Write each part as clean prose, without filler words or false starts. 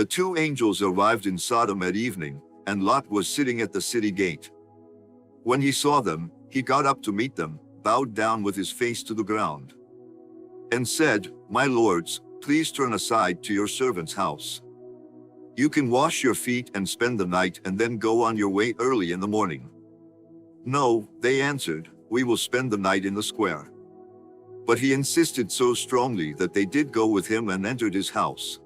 The two angels arrived in Sodom at evening, and Lot was sitting at the city gate. When he saw them, he got up to meet them, bowed down with his face to the ground, and said, "My lords, please turn aside to your servant's house. You can wash your feet and spend the night and then go on your way early in the morning." "No," they answered, "we will spend the night in the square." But he insisted so strongly that they did go with him and entered his house.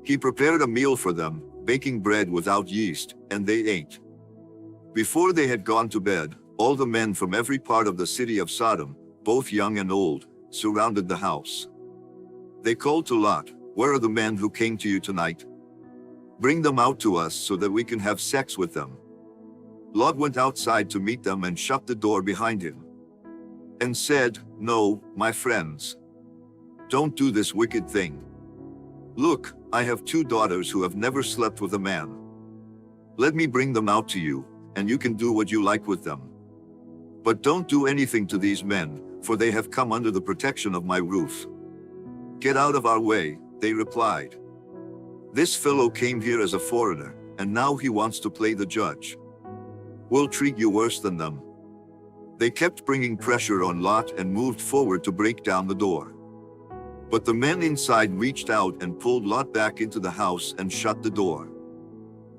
He prepared a meal for them, baking bread without yeast, and they ate. Before they had gone to bed, all the men from every part of the city of Sodom, both young and old, surrounded the house. They called to Lot, "Where are the men who came to you tonight? Bring them out to us so that we can have sex with them." Lot went outside to meet them and shut the door behind him, and said, "No, my friends. Don't do this wicked thing. Look, I have two daughters who have never slept with a man. Let me bring them out to you, and you can do what you like with them. But don't do anything to these men, for they have come under the protection of my roof." "Get out of our way," they replied. "This fellow came here as a foreigner, and now he wants to play the judge. We'll treat you worse than them." They kept bringing pressure on Lot and moved forward to break down the door. But the men inside reached out and pulled Lot back into the house and shut the door.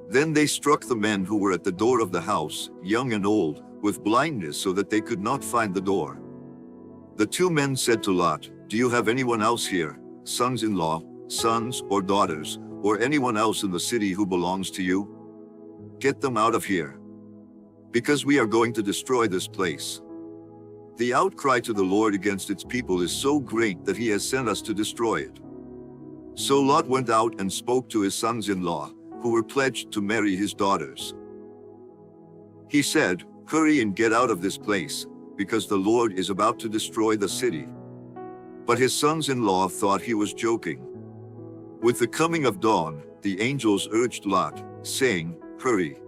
Then they struck the men who were at the door of the house, young and old, with blindness so that they could not find the door. The two men said to Lot, "Do you have anyone else here, sons-in-law, sons or daughters, or anyone else in the city who belongs to you? Get them out of here, because we are going to destroy this place. The outcry to the Lord against its people is so great that he has sent us to destroy it." So Lot went out and spoke to his sons-in-law, who were pledged to marry his daughters. He said, "Hurry and get out of this place, because the Lord is about to destroy the city." But his sons-in-law thought he was joking. With the coming of dawn, the angels urged Lot, saying, "Hurry.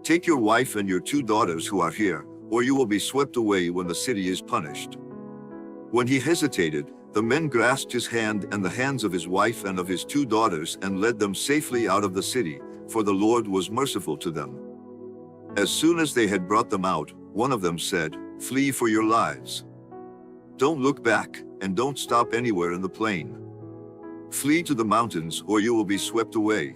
Take your wife and your two daughters who are here, or you will be swept away when the city is punished." When he hesitated, the men grasped his hand and the hands of his wife and of his two daughters and led them safely out of the city, for the Lord was merciful to them. As soon as they had brought them out, one of them said, "Flee for your lives. Don't look back, and don't stop anywhere in the plain. Flee to the mountains, or you will be swept away."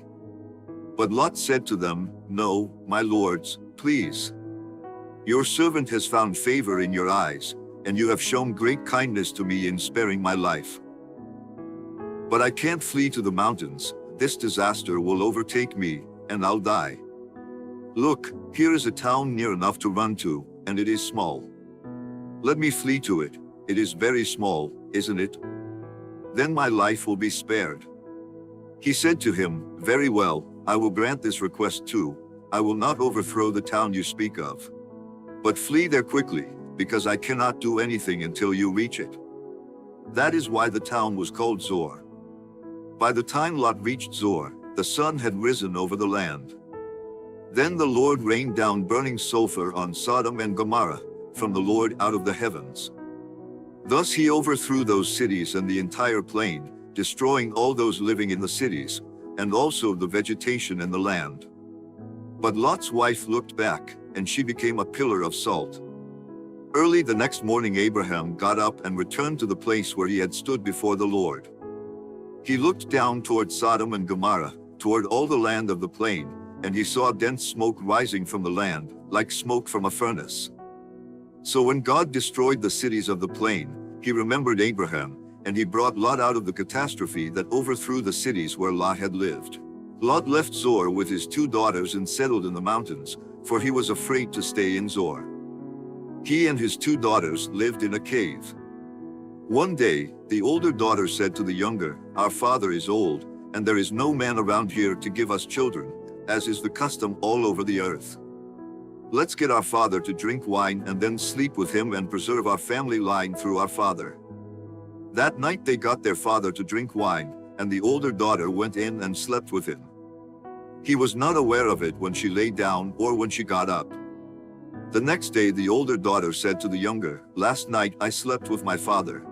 But Lot said to them, "No, my lords, please. Your servant has found favor in your eyes, and you have shown great kindness to me in sparing my life. But I can't flee to the mountains. This disaster will overtake me, and I'll die. Look, here is a town near enough to run to, and it is small. Let me flee to it. It is very small, isn't it? Then my life will be spared." He said to him, "Very well, I will grant this request too. I will not overthrow the town you speak of. But flee there quickly, because I cannot do anything until you reach it." That is why the town was called Zor. By the time Lot reached Zor, the sun had risen over the land. Then the Lord rained down burning sulfur on Sodom and Gomorrah, from the Lord out of the heavens. Thus he overthrew those cities and the entire plain, destroying all those living in the cities, and also the vegetation in the land. But Lot's wife looked back, and she became a pillar of salt. Early the next morning Abraham got up and returned to the place where he had stood before the Lord. He looked down toward Sodom and Gomorrah, toward all the land of the plain, and he saw dense smoke rising from the land, like smoke from a furnace. So when God destroyed the cities of the plain, he remembered Abraham, and he brought Lot out of the catastrophe that overthrew the cities where Lot had lived. Lot left Zor with his two daughters and settled in the mountains, for he was afraid to stay in Zor. He and his two daughters lived in a cave. One day, the older daughter said to the younger, "Our father is old, and there is no man around here to give us children, as is the custom all over the earth. Let's get our father to drink wine and then sleep with him and preserve our family line through our father." That night they got their father to drink wine, and the older daughter went in and slept with him. He was not aware of it when she lay down or when she got up. The next day the older daughter said to the younger, "Last night I slept with my father.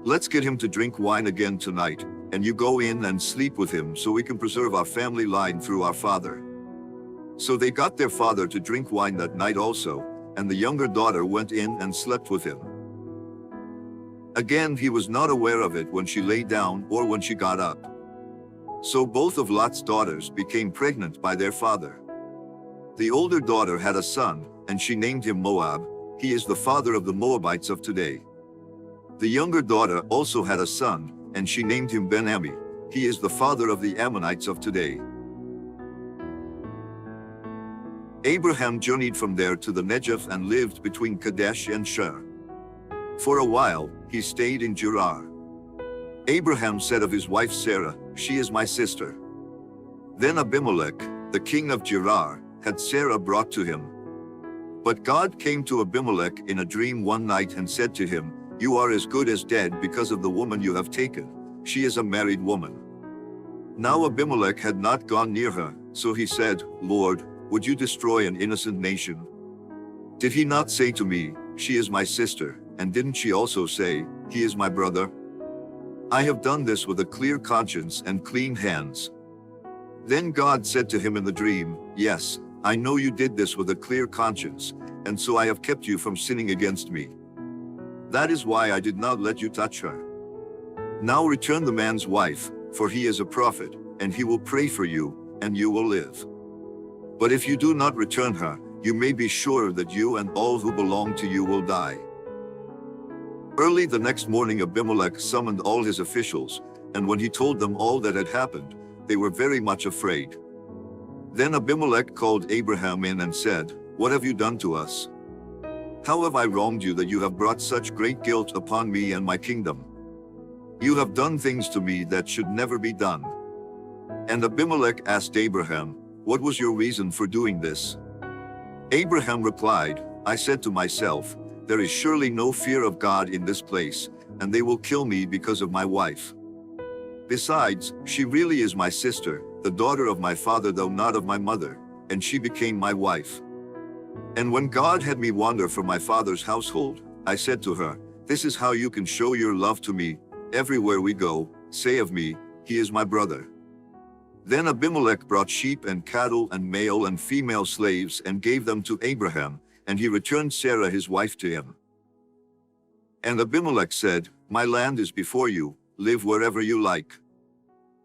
Let's get him to drink wine again tonight, and you go in and sleep with him so we can preserve our family line through our father." So they got their father to drink wine that night also, and the younger daughter went in and slept with him. Again, he was not aware of it when she lay down or when she got up. So both of Lot's daughters became pregnant by their father. The older daughter had a son, and she named him Moab. He is the father of the Moabites of today. The younger daughter also had a son, and she named him Ben-Ami. He is the father of the Ammonites of today. Abraham journeyed from there to the Negev and lived between Kadesh and Shur. For a while, he stayed in Gerar. Abraham said of his wife Sarah, "She is my sister." Then Abimelech, the king of Gerar, had Sarah brought to him. But God came to Abimelech in a dream one night and said to him, "You are as good as dead because of the woman you have taken. She is a married woman." Now Abimelech had not gone near her, so he said, "Lord, would you destroy an innocent nation? Did he not say to me, 'She is my sister,' and didn't she also say, 'He is my brother'? I have done this with a clear conscience and clean hands." Then God said to him in the dream, "Yes, I know you did this with a clear conscience, and so I have kept you from sinning against me. That is why I did not let you touch her. Now return the man's wife, for he is a prophet, and he will pray for you, and you will live. But if you do not return her, you may be sure that you and all who belong to you will die." Early the next morning Abimelech summoned all his officials, and when he told them all that had happened, they were very much afraid. Then Abimelech called Abraham in and said, "What have you done to us? How have I wronged you that you have brought such great guilt upon me and my kingdom? You have done things to me that should never be done." And Abimelech asked Abraham, "What was your reason for doing this?" Abraham replied, "I said to myself, 'There is surely no fear of God in this place, and they will kill me because of my wife. Besides, she really is my sister, the daughter of my father though not of my mother, and she became my wife. And when God had me wander from my father's household, I said to her, This is how you can show your love to me. Everywhere we go, say of me, he is my brother.' Then Abimelech brought sheep and cattle and male and female slaves and gave them to Abraham, and he returned Sarah his wife to him. And Abimelech said, 'My land is before you, live wherever you like.'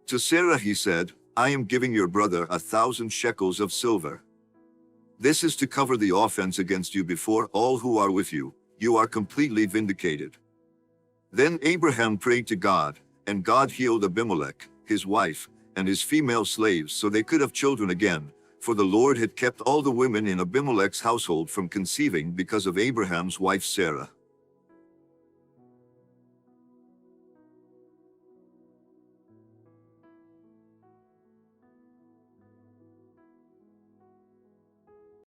To Sarah he said, 'I am giving your brother 1,000 shekels of silver. This is to cover the offense against you before all who are with you. You are completely vindicated.' Then Abraham prayed to God, and God healed Abimelech, his wife, and his female slaves so they could have children again, for the Lord had kept all the women in Abimelech's household from conceiving because of Abraham's wife Sarah.